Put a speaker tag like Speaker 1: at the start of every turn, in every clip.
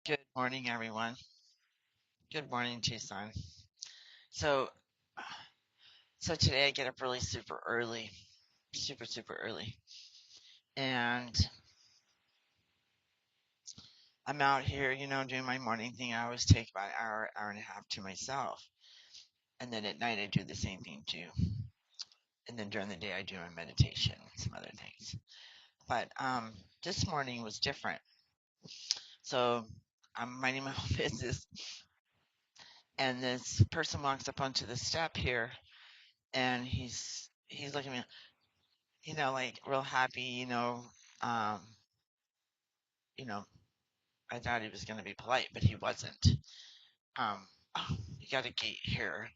Speaker 1: Good morning, everyone. Good morning, Tucson. So, so today I get up really super early, super early, and I'm out here, doing my morning thing. I always take about an hour and a half to myself, and then at night I do the same thing too. And then during the day I do my meditation and some other things. But this morning was different. So I'm minding my own business, and this person walks up onto the step here, and he's looking at me, like real happy, um, you know, I thought he was going to be polite, but he wasn't. Um, oh, you got a gate here.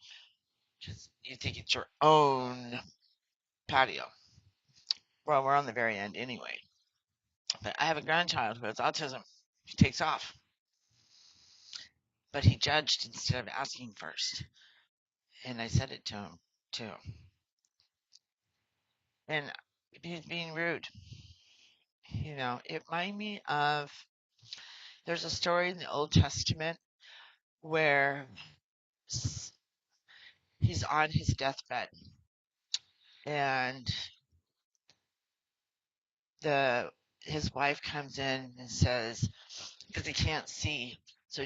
Speaker 1: Just you think it's your own patio. Well, we're on the very end anyway. But I have a grandchild who has autism. He takes off, but he judged instead of asking first, and I said it to him too. And he was being rude. It reminded me of there's a story in the Old Testament where he's on his deathbed and the his wife comes in and says because he can't see, so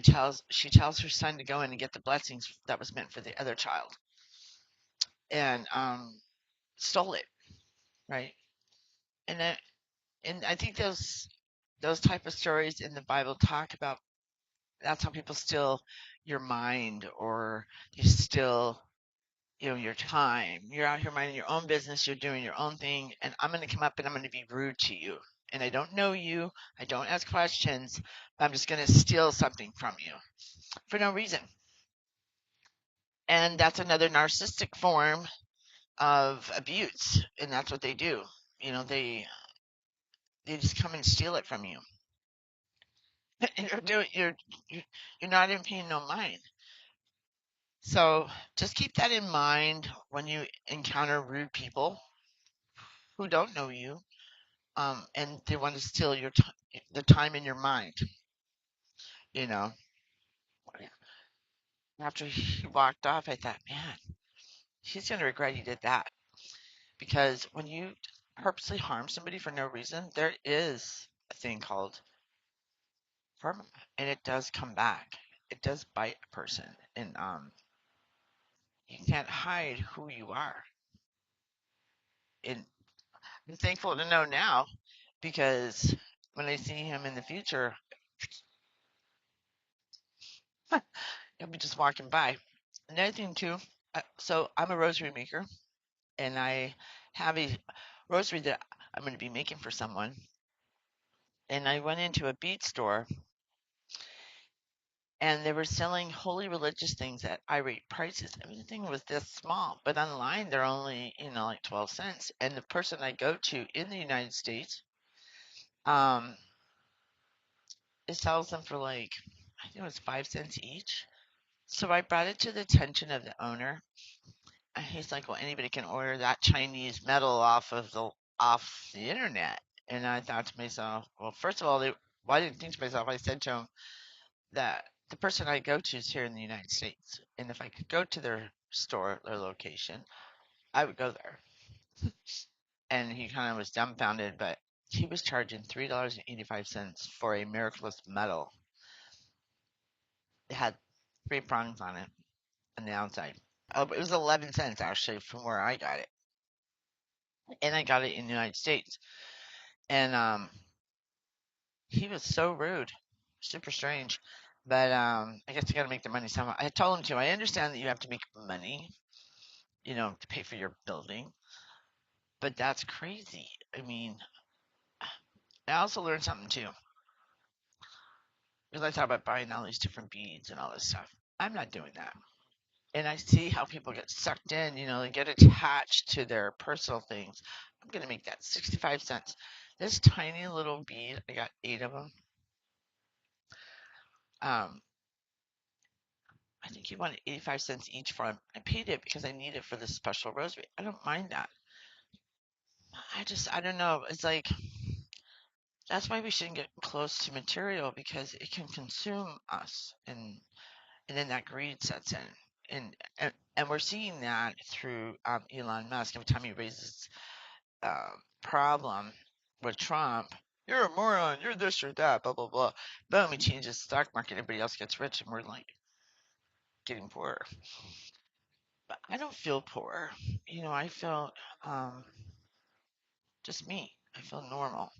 Speaker 1: she tells her son to go in and get the blessings that was meant for the other child, and stole it, right? And then, and I think those type of stories in the Bible talk about that's how people steal your mind, or you steal your time. You're out here minding your own business, you're doing your own thing, and I'm going to come up and I'm going to be rude to you. And I don't know you, I don't ask questions, but I'm just going to steal something from you for no reason. And that's another narcissistic form of abuse, and that's what they do. They just come and steal it from you. And you're not even paying no mind. So just keep that in mind when you encounter rude people who don't know you, and they want to steal the time in your mind. You know, after he walked off, I thought, man, he's gonna regret he did that because when you purposely harm somebody for no reason, there is a thing called karma, and it does come back. It does bite a person, and you can't hide who you are. And I'm thankful to know now because when I see him in the future, he'll be just walking by. Another thing too, so I'm a rosary maker, and I have a rosary that I'm going to be making for someone. And I went into a bead store, and they were selling holy religious things at irate prices. Everything was this small, but online they're only like 12 cents. And the person I go to in the United States, um, it sells them for like I think it was 5 cents each. So I brought it to the attention of the owner. And he's like, "Well, anybody can order that Chinese metal off the internet." And I thought to myself, well, first of all, well, I didn't think to myself. I said to him that the person I go to is here in the United States, and if I could go to their store, their location, I would go there. And he kind of was dumbfounded, but he was charging $3.85 for a miraculous medal. It had three prongs on it on the outside. Oh, it was 11 cents actually from where I got it, and I got it in the United States. And he was so rude, super strange. But I guess you got to make the money somehow. I told him to. I understand that you have to make money, to pay for your building, but that's crazy. I mean, I also learned something too because I thought about buying all these different beads and all this stuff. I'm not doing that. And I see how people get sucked in, they get attached to their personal things. I'm going to make that 65 cents. This tiny little bead, I got 8 of them. Um, I think he wanted 85 cents each for them. I paid it because I need it for this special rosary. I don't mind that. I don't know. It's like that's why we shouldn't get close to material because it can consume us, and then that greed sets in. And we're seeing that through Elon Musk. Every time he raises problem with Trump, you're a moron, you're this or that, blah blah blah. Boom, he changes the stock market, everybody else gets rich, and we're like getting poorer. But I don't feel poor. I feel um, just me. I feel normal.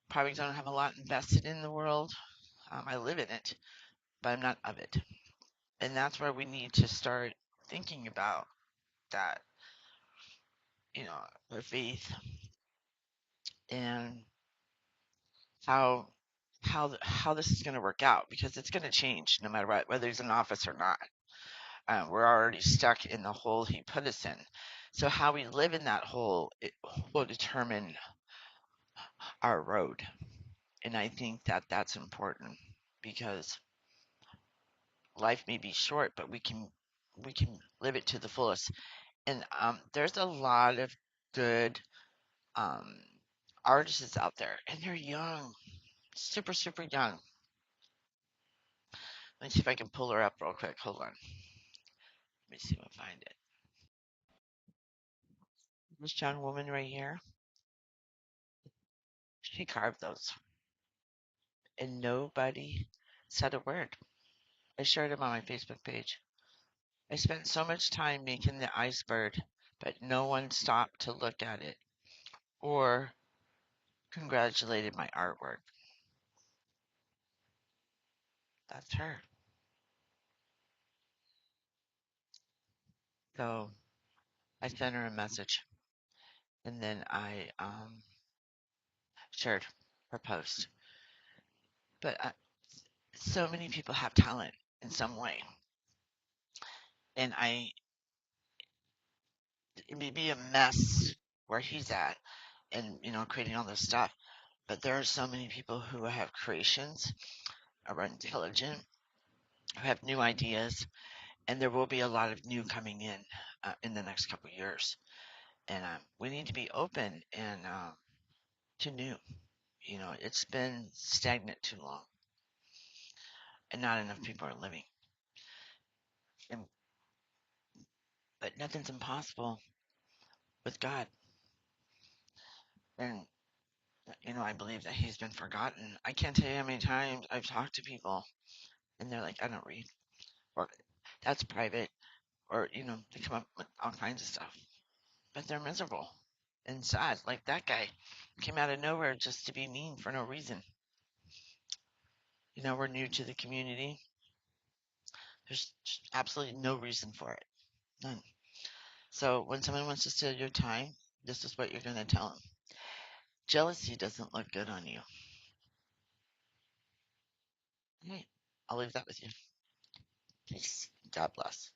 Speaker 1: Probably don't have a lot invested in the world. I live in it, but I'm not of it. And that's where we need to start thinking about that, our faith and how how this is going to work out because it's going to change no matter what, whether he's in office or not. We're already stuck in the hole he put us in. So how we live in that hole it will determine our road, and I think that that's important because life may be short, but we can live it to the fullest. And there's a lot of good um, artists out there, and they're young, super super young. Let me see if I can pull her up real quick. Hold on. Let me see if I can find it. This young woman right here, she carved those, and nobody said a word. I shared them on my Facebook page. I spent so much time making the iceberg, but no one stopped to look at it or congratulated my artwork. That's her. So I sent her a message, and then I shared her post. But so many people have talent in some way, and it may be a mess where he's at, and creating all this stuff. But there are so many people who have creations, are intelligent, who have new ideas, and there will be a lot of new coming in the next couple of years. And we need to be open and to new. It's been stagnant too long, and not enough people are living. And, but nothing's impossible with God. And I believe that He's been forgotten. I can't tell you how many times I've talked to people, and they're like, "I don't read," or "That's private," or they come up with all kinds of stuff, but they're miserable and sad. Like that guy came out of nowhere just to be mean for no reason. We're new to the community. There's absolutely no reason for it. None. So when someone wants to steal your time, this is what you're going to tell them. Jealousy doesn't look good on you. Right. I'll leave that with you. Peace. God bless.